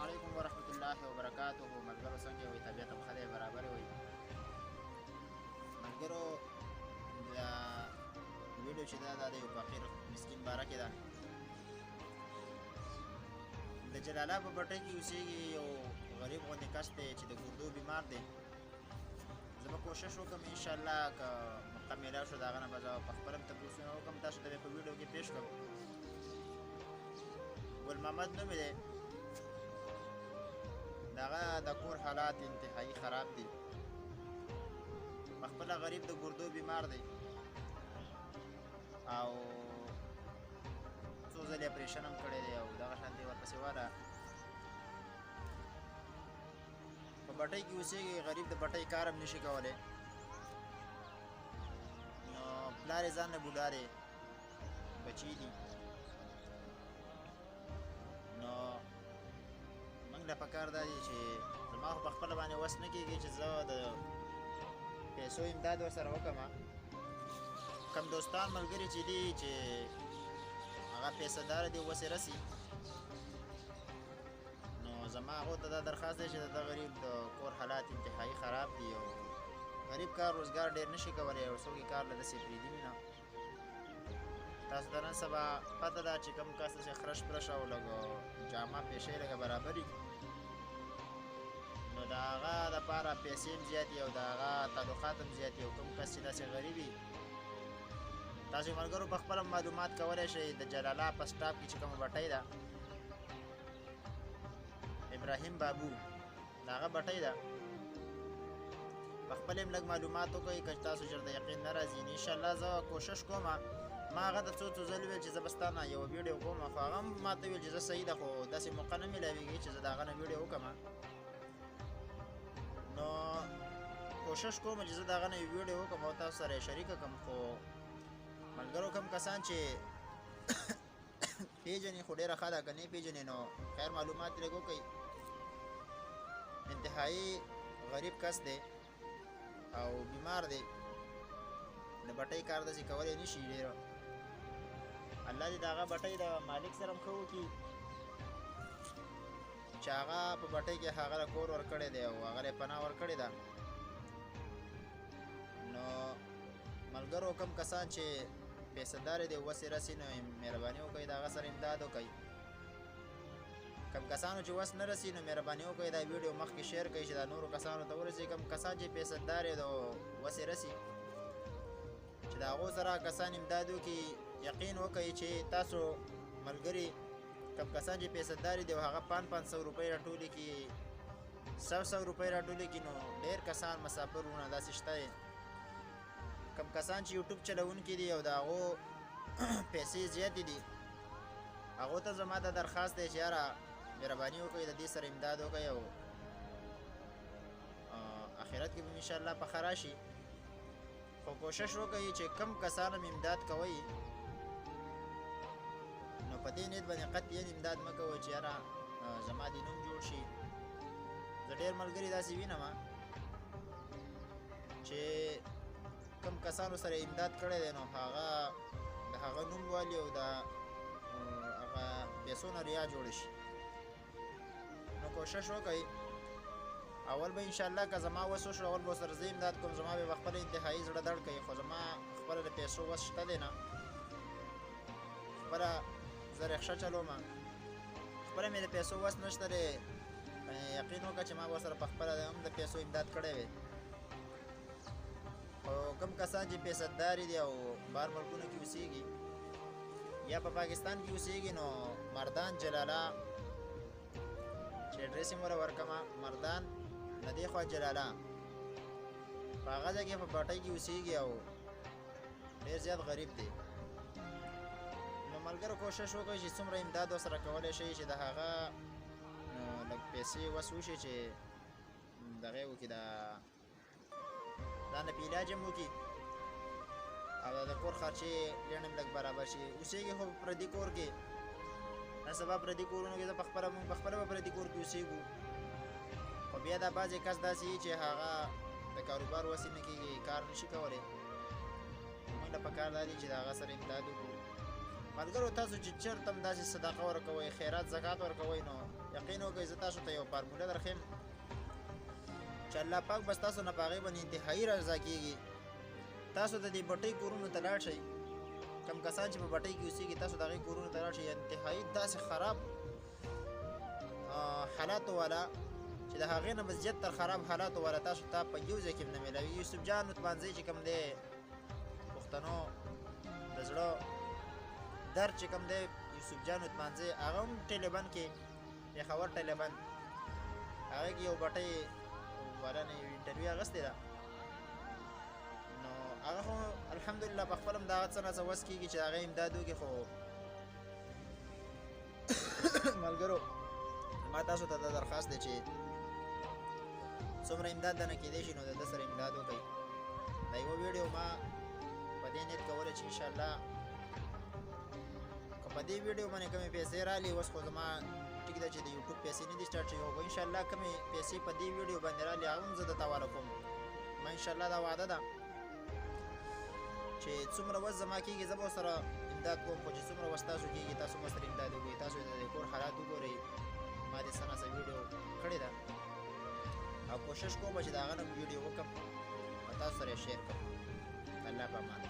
علیکم ورحمت الله وبرکاته. ملګرو څنګه وي؟ طبیعت هم ښه دی، برابر وي. ملګرو دا ویډیو چې دا د یو فقیر مسکین باره کې ده. د جلال آباد په پټۍ کې اوسېږي یو غریب غوندې کس دی چې د ګردو بیمار دی. زه به کوشش وکړم انشاءالله که موقع میلاو شو د هغه نه به زه پخپله هم تپوسونه وکړم، تاسو ته به په ویډیو کې پیش کړم. ګل محمد نوم یې دی. د هغه د کور حالات انتهایي خراب دي. پخپله غریب د ګردو بیمار دی او څو ځلې اپریشن هم کړی دی او دغه شانتې ورپسې واله په بټۍ کې اوسېږي. غریب د بټۍ کار هم نشي کولی، نو پلار یې ځان نه بوډا دی، بچي دي. نو موږ له پکار دا دي چې زما خو په خپله باندې وس نه کېږي چې زه د پیسو امداد ورسره وکړم. کم دوستان ملګري چې دي چې هغه پیسه داره دي وس یې رسي، نو زما هغو ته دا درخواست دی چې د غریب د کور حالات انتهایي خراب دي او غریب کار روزګار ډېر نشي کولی او څوک یې کار له داسې پرېږدي نه. تاسو ته نن سبا پته ده چې کوم کس چې خرش پرش او لږ جامه پیشۍ لږه برابري، نو د هغه دپاره پیسې هم زیاتې او د هغه تعلقات هم زیاتې او کوم کس چې داسې غریب وي. تاسو ملګرو په خپله معلومات کولی شئ. د جلال آباد په سټاپ کې چې کومه بټۍ ده ابراهیم بابو، د هغه بټۍ ده. په خپل هم لږ معلومات وکړئ که تاسو ژر د یقین نه راځي. انشاءالله زه کوشش کوم. ما هغه ته څو ځلې ویل چې زه به ستا نه یوه ویډیو کوم، خو هغه هم ما ته ویل چې زه صحیح ده، خو داسې موقع نه میلاویږي چې زه د هغه نه ویډیو وکړم. نو کوشش کوم چې زه د هغه نه یو ویډیو وکړم او تاسو سره یې شریکه کړم. خو ملګرو کوم کسان چې پیژنې خو ډېره ښه ده، که نه پیژنې نو خیر معلومات یې لږ وکړئ. انتهایي غریب کس دی او بیمار دی، د بټۍ کار داسې کولی نه شي ډېر. الله دې د هغه بټۍ د مالک سره هم ښه وکړي چې هغه په بټۍ کې هغه له کور ورکړی دی او هغه له پناه ورکړې ده. نو ملګرو کوم کسان چې پیسه دارې دی وس یې رسي، نو مهرباني وکړئ د هغه سره امداد وکړئ. کم کسانو چې وس نه رسي، نو مهرباني وکړئ دا ویډیو مخکې شیر کړئ چې دا نورو کسانو ته ورسي. کم کسان چې پیسه دارې د وس یې رسي چې د هغو سره کسان امداد وکړي. یقین وکړئ چې تاسو ملګري کم کسان چې پیسه دارې دی او هغه 500 روپۍ راټولې کړي، 100 روپۍ راټولې کړي، نو ډېر کسان مسافر وروڼه داسې شته. کم کسان چې یوټیوب چلوونکي دي او د هغو پیسې زیاتې دي، هغو ته زما دا درخواست دی چې یاره مهرباني وکړئ د دې سره امداد وکړئ او آخرت کې به انشاءالله پخه راشي. خو کوشش وکړئ چې کم کسان هم امداد کوئ، نو په دې نیت باندې قطعاً امداد مه کوئ چې یاره زما دې نوم جوړ شي. زه ډېر ملګري داسې وینم چې کم کسانو سره امداد کړی دی، نو هغه د هغه نوم والي او د هغه پیسو نه ریا جوړه شي. نو کوشش وکړئ اول به انشاءالله که زما وس وشو اول به سره زه امداد کوم، زما به خپله انتهایي زړه درد کوي، خو زما خپله د پیسو وس شته دی نه، خپله زه رکشه چلوم، خپله مې د پیسو وس نشته دی. یقین وکړه چې ما به ورسره په خپله هم د پیسو امداد کړی وی. خو کوم کسان چې پیسه دارې دي او بهر ملکونو کې اوسېږي یا په پاکستان کې اوسېږي، نو مردان جلاله چې اډرس یې موره ورکړمه، مردان نه دې خوا جلاله په هغه ځای کې په پټۍ کې اوسېږي او ډېر زیات غریب دی. نو ملګرو کوشش وکړئ چې څومره امداد ورسره کولی شئ چې د هغه لږ پیسې وس وشي چې دغه یې وکړي، ځان له په علاج هم وکړي او د کور خرچې ډېر هم لږ برابر شي. اوسېږي خو په پردي کور کې، نن سبا پردي کورونو کې زه پخپله مونږ پخپله په پردي کور کې اوسېږو، خو بیا دا بعضې کس داسې وي چې هغه د کاروبار وسې نه کېږي، کار نشي کولی. مونږ له پکار دا دي چې د هغه سره امداد وکړو. ملګرو تاسو چې چېرته هم داسې صدقه ورکوئ، خیرات زکات ورکوئ، نو یقین وکړئ زه تاسو ته یو فارموله درښیم چې الله پاک بس تاسو نه په هغې باندې انتهایي رضا کېږي. تاسو د دې بټۍ کورونو ته لاړ شئ، کم کسان چې په بټۍ کې اوسېږي تاسو د هغې کورونو ته لاړ شئ، انتهایي داسې خراب حالاتو والا چې د هغې نه به زیاتر خراب حالاتو والا تاسو ته په یو ځای کې نه میلاوي. یوسف جان عثمانزی چې کوم دی پښتنو د زړه درد چې کوم دی یوسف جان عثمانزی هغه هم طالبان کې پېښور طالبان هغې کې یو بټۍ والا نه یو انټرویو اخیستې ده، نو هغه خو الحمدلله په خپل هم د هغه څه نه څه وس کېږي چې د هغې امداد وکړي. خو ملګرو ما تاسو ته دا درخواست دی چې څومره امداد نه کېدی شي نو د ده سره امداد وکړئ. دا یوه ویډیو ما په دې نیت کوله چې انشاءالله که په دې ویډیو باندې کومې پیسې رالي، اوس خو زما ټیک ده چې د یوټیوب پیسې نه دي سټارټ شوي، خو انشاءالله کومې پیسې په دې ویډیو باندې رالي هغه هم زه درته حواله کوم. ما انشاءالله دا وعده ده چې څومره وس زما کېږي زه به ورسره امداد کوم، خو چې څومره وس تاسو کېږي تاسو به سره امداد وکړئ. تاسو د دې کور حالات وګورئ، ما دې څه نه څه ویډیو کړې ده او کوشش کوم چې د هغه نه ویډیو وکړم او تاسو سره یې شیر کړم. الله په امان.